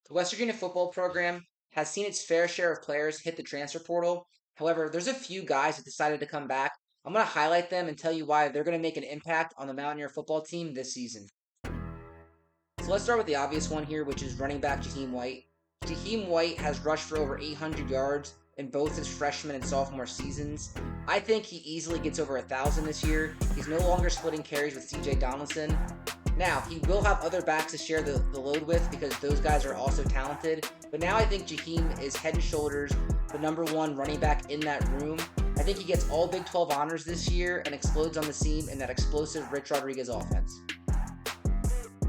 The West Virginia football program has seen its fair share of players hit the transfer portal. However, there's a few guys that decided to come back. I'm going to highlight them and tell you why they're going to make an impact on the Mountaineer football team this season. So let's start with the obvious one here, which is running back Jahiem White. Jahiem White has rushed for over 800 yards in both his freshman and sophomore seasons. I think he easily gets over 1,000 this year. He's no longer splitting carries with CJ Donaldson. Now, he will have other backs to share the load with because those guys are also talented. But now I think Jahiem is head and shoulders the #1 running back in that room. I think he gets all Big 12 honors this year and explodes on the seam in that explosive Rich Rodriguez offense.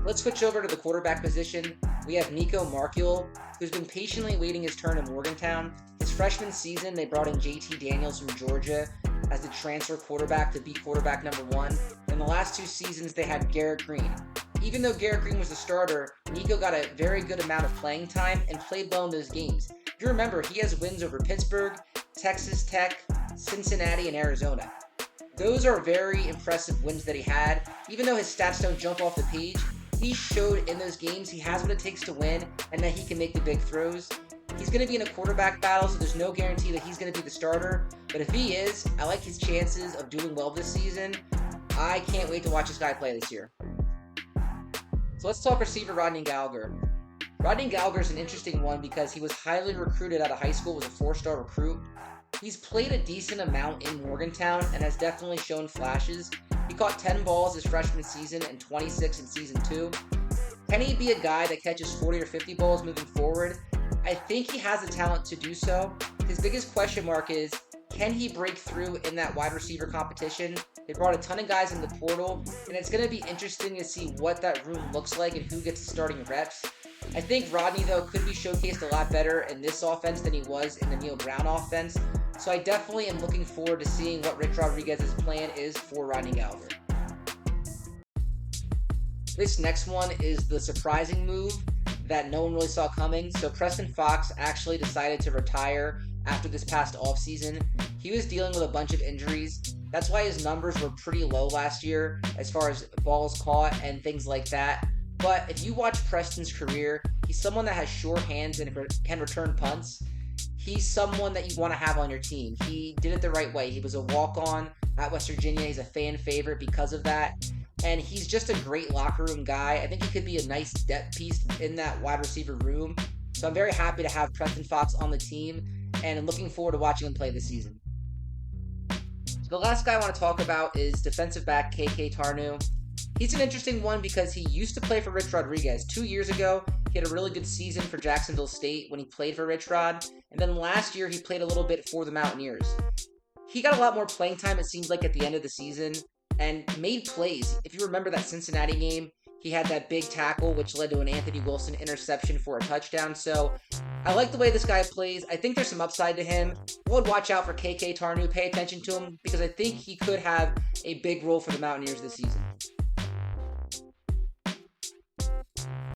Let's switch over to the quarterback position. We have Nicco Marchiol, who's been patiently waiting his turn in Morgantown. His freshman season, they brought in JT Daniels from Georgia as the transfer quarterback to be quarterback #1. In the last 2 seasons, they had Garrett Green. Even though Garrett Green was the starter, Nicco got a very good amount of playing time and played well in those games. If you remember, he has wins over Pittsburgh, Texas Tech, Cincinnati, and Arizona. Those are very impressive wins that he had. Even though his stats don't jump off the page, he showed in those games he has what it takes to win and that he can make the big throws. He's going to be in a quarterback battle, so there's no guarantee that he's going to be the starter. But if he is, I like his chances of doing well this season. I can't wait to watch this guy play this year. So let's talk receiver Rodney Gallagher. Rodney Gallagher is an interesting one because he was highly recruited out of high school, was a 4-star recruit. He's played a decent amount in Morgantown and has definitely shown flashes. He caught 10 balls his freshman season and 26 in season 2. Can he be a guy that catches 40 or 50 balls moving forward? I think he has the talent to do so. His biggest question mark is, can he break through in that wide receiver competition? They brought a ton of guys in the portal, and it's going to be interesting to see what that room looks like and who gets the starting reps. I think Rodney, though, could be showcased a lot better in this offense than he was in the Neil Brown offense. So I definitely am looking forward to seeing what Rich Rodriguez's plan is for Rodney Gallagher. This next one is the surprising move that no one really saw coming. So Preston Fox actually decided to retire after this past offseason. He was dealing with a bunch of injuries. That's why his numbers were pretty low last year as far as balls caught and things like that. But if you watch Preston's career, he's someone that has sure hands and can return punts. He's someone that you want to have on your team. He did it the right way. He was a walk-on at West Virginia. He's a fan favorite because of that. And he's just a great locker room guy. I think he could be a nice depth piece in that wide receiver room. So I'm very happy to have Preston Fox on the team and I'm looking forward to watching him play this season. So the last guy I want to talk about is defensive back KK Tarnue. He's an interesting one because he used to play for Rich Rodriguez. 2 years ago, he had a really good season for Jacksonville State when he played for Rich Rod. And then last year, he played a little bit for the Mountaineers. He got a lot more playing time, it seems like, at the end of the season and made plays. If you remember that Cincinnati game, he had that big tackle, which led to an Anthony Wilson interception for a touchdown. So I like the way this guy plays. I think there's some upside to him. I would watch out for KK Tarnue. Pay attention to him because I think he could have a big role for the Mountaineers this season.